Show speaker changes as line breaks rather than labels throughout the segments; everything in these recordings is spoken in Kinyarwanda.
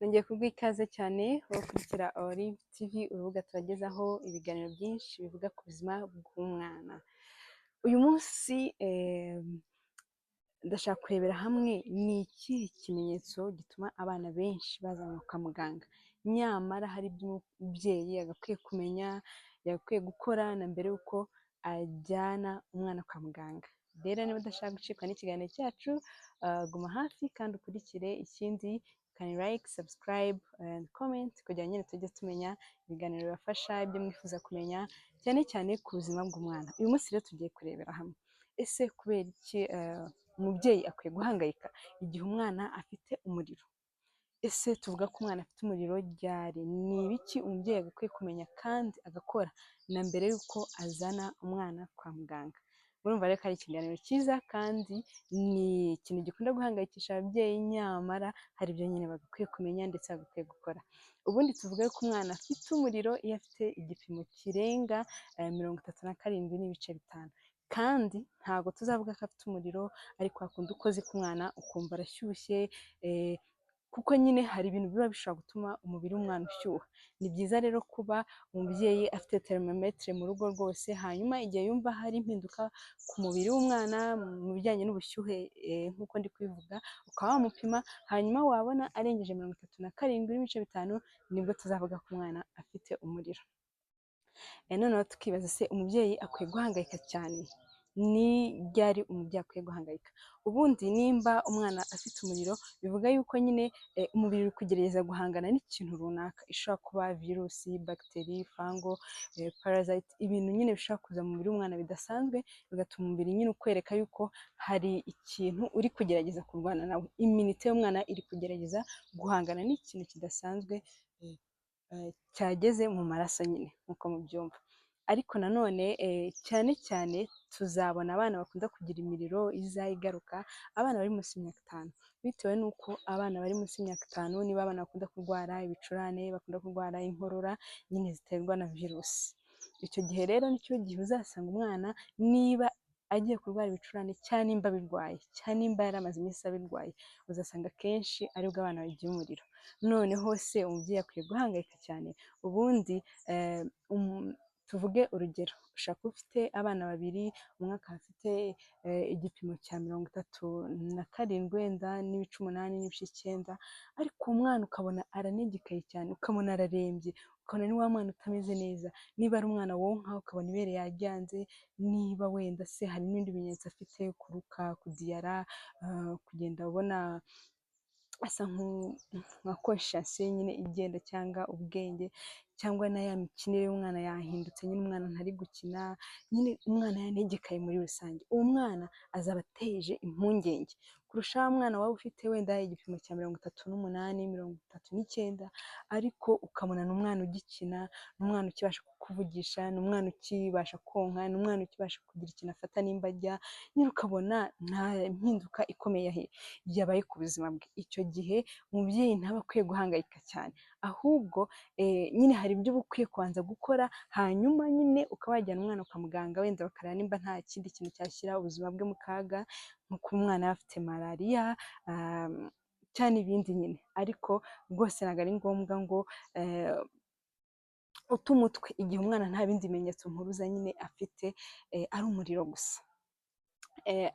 Nongeye kuguha ikaze cyane wo gukurikira Olive TV, urubuga tubagezaho ibiganiro byinshi bivuga ku buzima bw'umwana. Uyu munsi ndashaka kurebera hamwe ni ikihe kimenyetso gituma abana benshi bazanwa kwa muganga, nyamara hari ibyo umubyeyi yagakwiye kumenya, yagakwiye gukora na mbere y'uko ajyana umwana kwa muganga. Rero niba udashaka gucikwa n'ikiganiro cyacu, guma hafi kandi ukurikire. Ikindi can like, subscribe and comment kugira nyine tujye tumenya ibiganiro bibafasha, ibyo mwifuza kumenya cyane cyane ku buzima bw'umwana. Uyu munsi rero tugiye kurebera hamwe, ese kubera iki umubyeyi akwiye guhangayika igihe umwana afite umuriro? Ese tuvuga ko umwana afite umuriro ryari? Ni ibiki umubyeyi agakwiye kumenya kandi agakora na mbere y'uko azana umwana kwa muganga? Murumva rero ko ari ikiganiro cyiza kandi ni ikintu gikunda guhangayikisha ababyeyi, nyamara hari ibyo nyine bagakwiye kumenya ndetse bagakwiye gukora. Ubundi tuvuga ko umwana afite umuriro iyo afite igipimo kirenga 37.5, kandi ntabwo tuzavuga ko afite umuriro ariko hakunda ukoze ku mwana ukumva arashyushye, kuko nyine hari ibintu biba bishobora gutuma umubiri w'umwana ushyuha. Ni byiza rero kuba umubyeyi afite thermometre mu rugo rwose, hanyuma igihe yumva hari impinduka ku mubiri w'umwana mu bijyanye n'ubushyuhe, nk'uko ndi kubivuga, ukaba wamupima, hanyuma wabona arengeje 37.5 nibwo tuzavuga ko umwana afite umuriro. Noneho tukibaza, se umubyeyi akwiye guhangayika cyane? Ni ryari umubyeyi akwiye guhangayika? Ubundi nimba umwana afite umuriro, bivuga yuko nyine umubiri uri kugerageza guhangana n'ikintu runaka, ishobora kuba virusi, bagiteri, fango, parasite, ibintu nyine bishobora kuza mu mubiri w'umwana bidasanzwe, bigatuma umubiri nyine ukwereka yuko hari ikintu uri kugerageza kurwana nawe. Iminite y'umwana iri kugerageza guhangana n'ikintu kidasanzwe cyageze mu maraso nyine nk'uko mubyumva. Ariko nanone cyane cyane tuzabona abana bakunda kugira imiriro iza igaruka, abana bari munsi y'imyaka 5, bitewe n'uko abana bari munsi y'imyaka 5 nibo abana bakunda kurwara ibicurane, bakunda kurwara inkorora nyine ziterwa na virusi. Icyo gihe rero nicyo gihe uzasanga umwana niba agiye kurwara ibicurane cyane nimba birwaye, cyane nimba yari amaze iminsi abirwaye, uzasanga akenshi aribwo abana bagira umuriro. Noneho se umubyeyi akwiye guhangayika cyane? Ubundi tuvuge urugero, ushaka kuba ufite abana babiri, umwe akaba afite igipimo cya 37 wenda n'ibice 8 n'ibice 9, ariko umwana ukabona aranegekaye cyane, ukabona ararembye, ukabona ni wa mwana utameze neza. Niba ari umwana wonka ukabona ibere yaryanze, niba wenda se hari n'ibindi bimenyetso afite, kuruka, kudiyara, kugenda ubona asa nka conscience nyine igenda, cyangwa ubwenge, cyangwa na ya mikinire y'umwana yahindutse, nyine umwana ntari gukina, nyine umwana yanegekaye muri rusange. Uwo mwana azaba ateje impungenge kurusha wa mwana waba ufite wenda igipimo cya 38, 39, ariko ukabona ni umwana ugikina, ni umwana ukibasha kukuvugisha, ni umwana ukibasha konka, ni umwana ukibasha kugira ikintu afata nimba ajya, nyine ukabona nta mpinduka ikomeye yabaye ku buzima bwe. Icyo gihe umubyeyi ntaba akwiye guhangayika cyane, ahubwo nyine hari ibyo uba ukwiye kubanza gukora, hanyuma nyine ukaba wajyana umwana kwa muganga, wenda bakareba nimba nta kindi kintu cyashyira ubuzima bwe mu kaga, nko kuba umwana yaba afite malariya cyane ibindi nyine. Ariko rwose ntabwo ari ngombwa ngo ute umutwe igihe umwana nta bindi bimenyetso mpuruza nyine afite, ari umuriro gusa.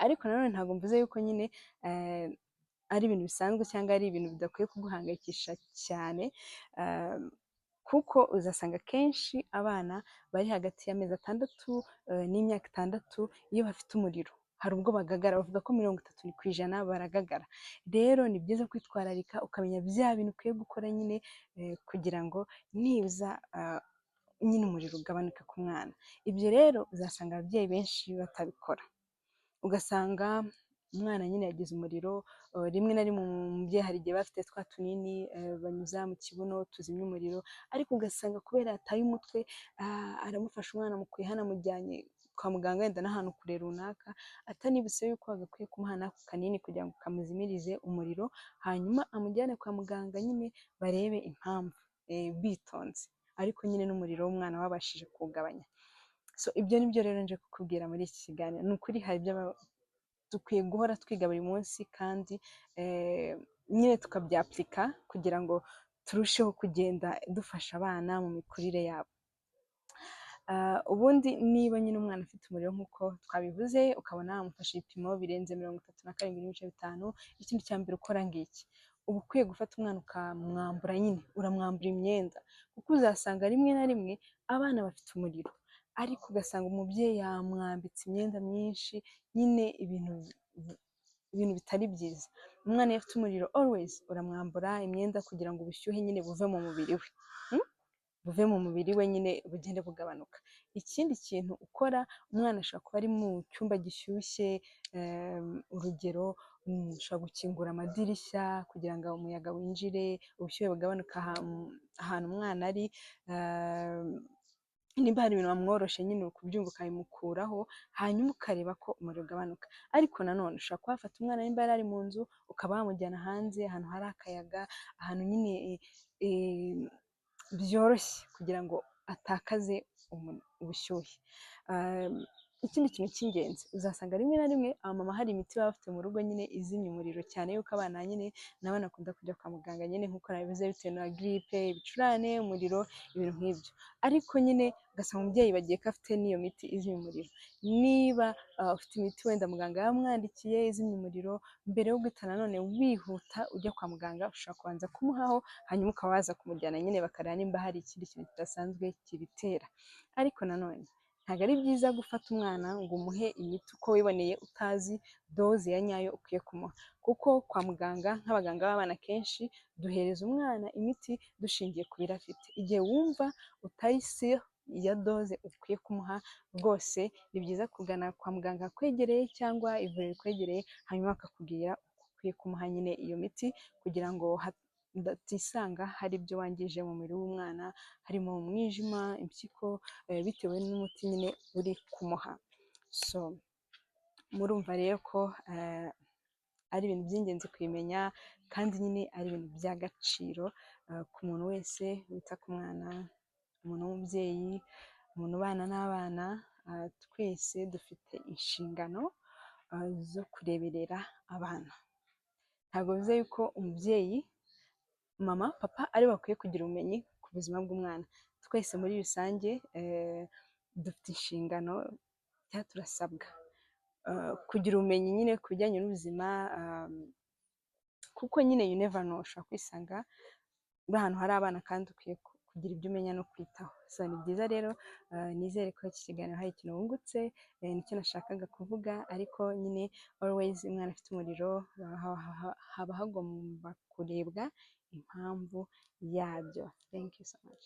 Ariko nanone ntabwo mvuze yuko nyine ari ibintu bisanzwe cyangwa ari ibintu bidakwiye kuguhangayikisha cyane, kuko uzasanga kenshi abana bari hagati y'amezi 6 n'imyaka 6 iyo bafite umuriro hari ubwo bagagara, bavuga ko 30% baragagara. Rero ni byiza kwitwararika ukamenya bya bintu ukwiye gukora nyine, kugira ngo nibuza nyine umuriro ugabanuka ku mwana. Ibyo rero uzasanga ababyeyi benshi batabikora, ugasanga umwana nyine yagize umuriro. Rimwe na rimwe umubyeyi hari igihe bafite twa tunini banyuza mu kibuno tuzimya umuriro, ariko ugasanga kubera yataye umutwe, aramufasha umwana mukuye hano amujyanye kwa muganga wenda n'ahantu kure runaka, atanibutse yuko agakwiye kumuha n'ako kanini kugira ngo kamuzimirize umuriro, hanyuma amujyane kwa muganga nyine barebe impamvu, bitonze, ariko nyine n'umuriro w'umwana babashije kuwugabanya. So ibyo nibyo rero nje kukubwira muri iki kiganiro. Ni ukuri hari ibyo dukwiye guhora twiga buri munsi, kandi nyine tukabyapurika kugira ngo turusheho kugenda dufasha abana mu mikurire yabo. Ubundi niba nyine umwana afite umuriro nk'uko twabivuze ukabona wamufashe ibipimo birenze 37.5, ikintu cya mbere ukora ngiki, uba ukwiye gufata umwana ukamwambura, nyine uramwambura imyenda, kuko uzasanga rimwe na rimwe abana bafite umuriro ariko ugasanga umubyeyi yamwambitse imyenda myinshi, nyine ibintu bitari byiza. Umwana iyo afite umuriro always uramwambura imyenda kugira ngo ubushyuhe nyine buve mu mubiri we, buve mu mubiri we nyine bugende bugabanuka. Ikindi kintu ukora, umwana ashobora kuba ari mu cyumba gishyushye, urugero ushobora gukingura amadirishya kugira ngo umuyaga winjire, ubushyuhe bugabanuka ahantu umwana ari. Niba hari ibintu wamworoshe nyine ukubyumva ukabimukuraho, hanyuma ukareba ko umuriro ugabanuka. Ariko nanone ushobora kuba wafata umwana nimba yari ari mu nzu ukaba wamujyana hanze ahantu hari akayaga, ahantu nyine byoroshye kugira ngo atakaze ubushyuhe. Ikindi kintu cy'ingenzi, uzasanga rimwe na rimwe abamama hari imiti baba bafite mu rugo nyine izimya umuriro, cyane yuko abana nyine nabo bakunda kujya kwa muganga nyine nk'uko nabivuze bitewe na giripe, ibicurane, umuriro, ibintu nk'ibyo. Ariko nyine ugasanga umubyeyi bagiye ko afite n'iyo miti izimya umuriro. Niba ufite imiti wenda muganga yamwandikiye izimya umuriro, mbere yo guhita nanone wihuta ujya kwa muganga, ushobora kubanza kumuhaho hanyuma ukaba waza kumujyana nyine bakareba nimba hari ikindi kintu kidasanzwe kibitera. Ariko nanone ntabwo ari byiza gufata umwana ngo umuhe imiti uko wiboneye utazi doze ya nyayo ukwiye kumuha, kuko kwa muganga nk'abaganga b'abana kenshi duhereza umwana imiti dushingiye ku biro afite. Igihe wumva utari sure ya doze ukwiye kumuha, rwose ni byiza kugana kwa muganga akwegereye cyangwa ivuriro rikwegereye, hanyuma bakakubwira uko ukwiye kumuha nyine iyo miti kugira ngo utisanga hari ibyo wangije mu mubiri w'umwana, harimo umwijima, impyiko, bitewe n'umuti nyine uri kumuha. So murumva rero ko ari ibintu by'ingenzi kubimenya, kandi nyine ari ibintu by'agaciro ku muntu wese wita ku mwana, umuntu w'umubyeyi, umuntu ubana n'abana. Twese dufite inshingano zo kureberera abana. Ntabwo bivuze yuko umubyeyi, mama, papa aribo bakwiye kugira ubumenyi ku buzima bw'umwana. Twese muri rusange dufite inshingano cyangwa turasabwa kugira ubumenyi nyine ku bijyanye n'ubuzima, kuko nyine you never know, ushobora kwisanga uri ahantu hari abana kandi ukwiye kugira ibyo umenya no kwitaho. So ni byiza rero, nizere ko iki kiganiro hari ikintu wungutse, nicyo nashakaga kuvuga. Ariko nyine always umwana afite umuriro haba hagomba kurebwa impamvu yabyo. Thank you so much.